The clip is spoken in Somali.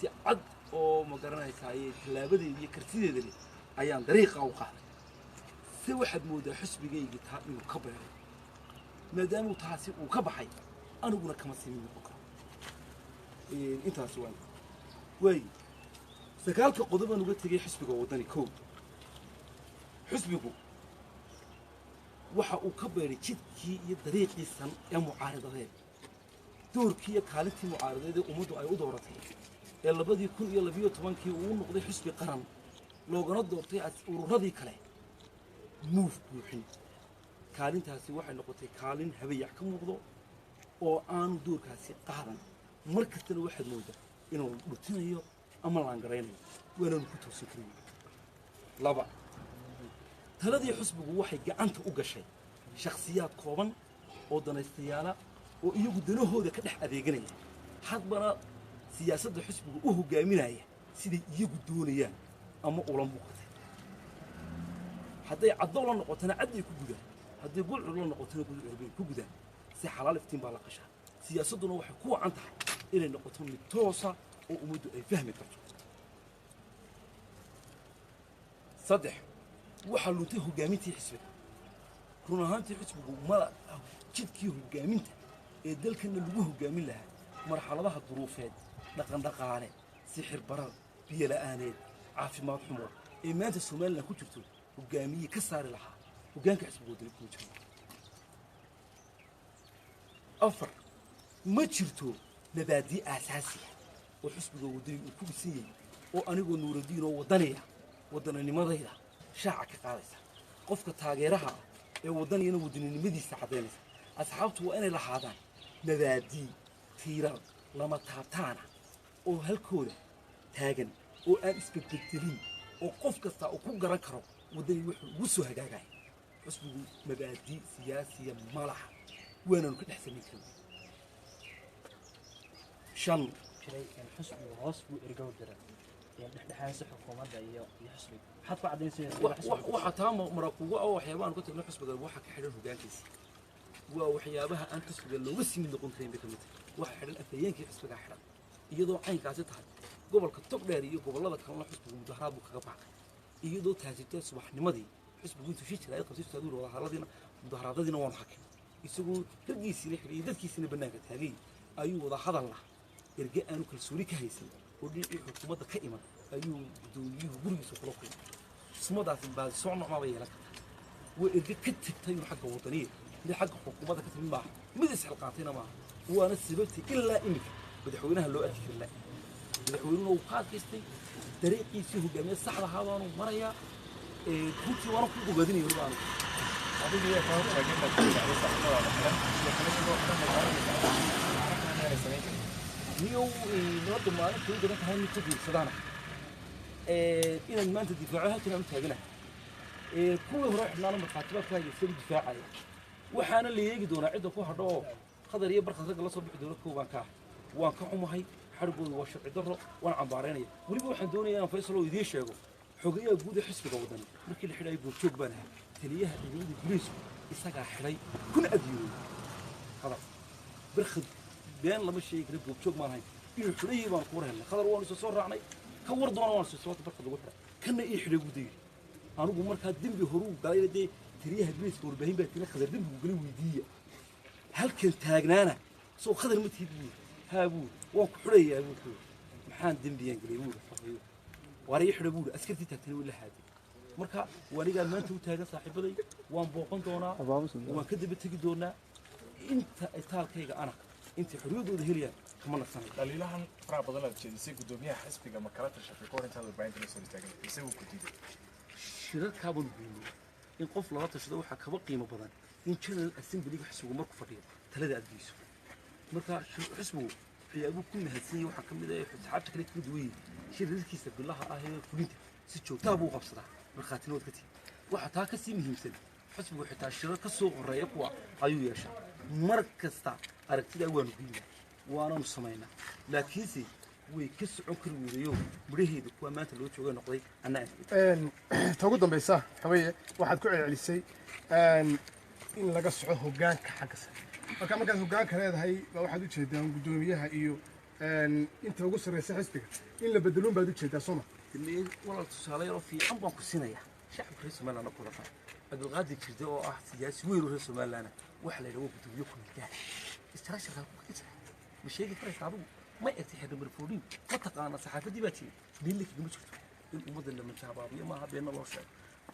si cad oo ma garanaysaa talaabadeeda iyo kartideeda leh ayaan dariiqa u qaaday si waxaad moodaa xisbigaygii taa inuu ka beeray maadaamuu taasi uu ka baxay aniguna kama sii mid noqon karo intaas waay sagaalka qodobaan uga tegay xisbiga waddani kow xisbigu waxa uu ka beeray jidkii iyo dariiqiisan ee mucaaradadeed doorkii iyo kaalintii mucaaradadeed ee ummaddu ay u dooratay ee 2012 uu noqday xisbi qaran loogana doortay ururadii kale muuf buuxin kaalintaasi waxay noqotay kaalin habayac ka muuqdo oo aanu doorkaasi qaadan mar kastana waxaad moodaa inuu dhutinayo ama laangaraynayo waanaanu ku toosin karin laba taladii xisbigu waxay gacanta u gashay shakhsiyaad kooban oo danaystayaala oo iyagu danahooda ka dhex adeeganaya hadbana siyaasadda xisbigu u hogaaminaya siday iyagu doonayaan ama ula muuqatay hadday caddow la noqotana cadday ku gudaan hadday gulcur la noqotana gulcur bay ku gudaan si xalaal iftiin baa la qashaa siyaasadduna waxay ku wacan tahay inay noqoto mid toosa oo ummaddu ay fahmi karto saddex waxaa luntay hoggaamintii xisbiga run ahaantii xisbigu mala jidkii hoggaaminta ee dalkana lagu hoggaamin lahaa marxaladaha duruufeed dhaqan dhaqaale sixir barar biyo la'aaneed caafimaad xumo ee maanta somalilan ku jirto hoggaamiyey ka saari lahaa hoggaanka xisbiga waddani kuma jiro afar ma jirto mabaadii aasaasiya oo xisbiga waddani uu ku dhisan yahay oo anigoo nuuradiin oo waddaniya waddaninimadayda shaaca ka qaadaysa qofka taageeraha ah ee waddaniyana waddaninimadiisa caddaynaysa asxaabtu waa inay lahaadaan mabaadii tiirar lama taabtaana oo halkooda taagan oo aan isbedbedelin oo qof kasta uu ku garan karo waddani wuxuu ugu soo hagaagaya xisbigu mabaadii siyaasiya malaha waanaanu ka dhex samayn karin shan xisbiga hoos buu ergow diray dhexdhexaadisa xukuumadda iyo xisbiga maxaad ku caddaynaysaa waxa taa marakugu ah waxyaabaha ku tagno xisbiga waxa ka xidhan hoggaankiisa waa waxyaabaha aan xisbiga looga sii mid noqon karin kamid waxa xidhan afhayeenkii xisbiga xidhan iyadoo caynkaasi tahay gobolka togdheer iyo gobollada kalena xisbigu mudaharaad buu kaga baxay iyadoo taasitay subaxnimadii xisbigu intuu shir jiray qabtay ustaaduhu wadahadaladiina mudaharaadadiina waanu xakin isagoo raggiisiina xidhay dadkiisina bannaanka taagay ayuu wada hadal lah erge aanu kalsooni ka haysan oo dhinacii xukuumadda ka iman ayuu gudoomiyuhu gurigiisa kula kulmay ismadaasi baadi soo nocmaa bay yeelan kartaa waa erge ka tagtay inuu xagga waddaniya mid xagga xukuumadda ka timid maaha mid isxilqaatayna maaha waana sababtay ilaa iminka madaxweynaha loo arki kari laha madaxweynuhuna uu ka adkaystay dariiqiisii hogaamiye saxda ahaa baanu marayaa runtii waana ku ogaadinaya weliba anigu adigu yaa kaa taageerta saxmada xiran iyo kale sidoo kale niyow nabadda maalinta u daran tahay mid ka guursadaana inaan maanta difaaco halkan aan u taaganahay kuwii hore xidhnaana markhaatibaad ka hayay isagu difaacaya waxaana la eegi doonaa cidda ku hadho oo qadar iyo barkhad ragga la soo bixi doona kow baan ka ahay waan ka xumahay xadhigooda waa sharci darro waan cambaaraynaya weliba waxaan doonayaa inaan faysal oo idiin sheego xogayaha guud ee xisbiga waddani markii la xidhayo goobjoog baan ahay taliyaha ciidamada guleysku isagaa xidhay kuna adyooday qadar barkhad been lama sheegi kara goobjoog maan ahayn inuu xidhayay baan ku war helnay qadar waanu isa soo raacnay ka war doona waan sisooota barkhad lagu xidhay kana ii xidhay buu dayiri anigu markaa dembi horuu galayna dee taliyaha guleyska warbaahin baa tina qadar dembigu galay weydiiya halkan taagnaana soo qadar ma tihid buu haa buu waan ku xidhayaa buu maxaan dembiyaan galay buu faqiyo waana ii xidhay buu askartii taagtay wala haadi marka wanigaa maanta u taagan saaxiibaday waan booqan doonaa waan ka daba tegi doonaa inta itaalkayga ana inta xorriyadooda helayaan kama naqsanay dhaliilahan faraha badan aad jeedisay gudoomiyaha xisbiga ma kala tashatay ka hor intaad warbaahinta la soo istaagin isagu ku diiday shirarkaabanu geynay in qof lala tashado waxaa kaba qiimo badan in general assemblyga xisbigu marku fadhiyo talada aad geyso marka xisbigu waxyaabuu ku mahadsan yahay waxaa ka mid ah saxaabta kale kala duwan yihiin shirarkiisa bilaha ah ee fulinta si joogtaa buu qabsadaa markhaatinood ka tihi waxaa taa ka sii muhiimsan xisbigu xitaa shirar ka soo horeeya kuwa ayuu yeeshaa mar kasta aragtidaa waanu geynaa waananu samaynaa laakiinse way ka socon kari weedayo midhaheeda kuwa maanta loo jooga noqday annaa ta ugu dambaysa haweeye waxaad ku celcelisay in laga soco hoggaanka xagga sare markaad hoggaanka leedahay baa waxaad u jeedaan guddoomiyaha iyo inta ugu sarreysa xisbiga in la bedeluun baad u jeedaa sooma اللي والله تصالي في أمبارح كسينيا شعب رئيس مالنا كل فا عبد القادر كذا أو سياسي ويرو رئيس مالنا وحلا لو بدو يكون الجاه استراش هذا كذا مش هيك فرق عبو ما يتحد بالفورين ما تقانا صحافة دي باتي دي اللي كده مش الأمور اللي من شعب أبويا ما بين الله شيء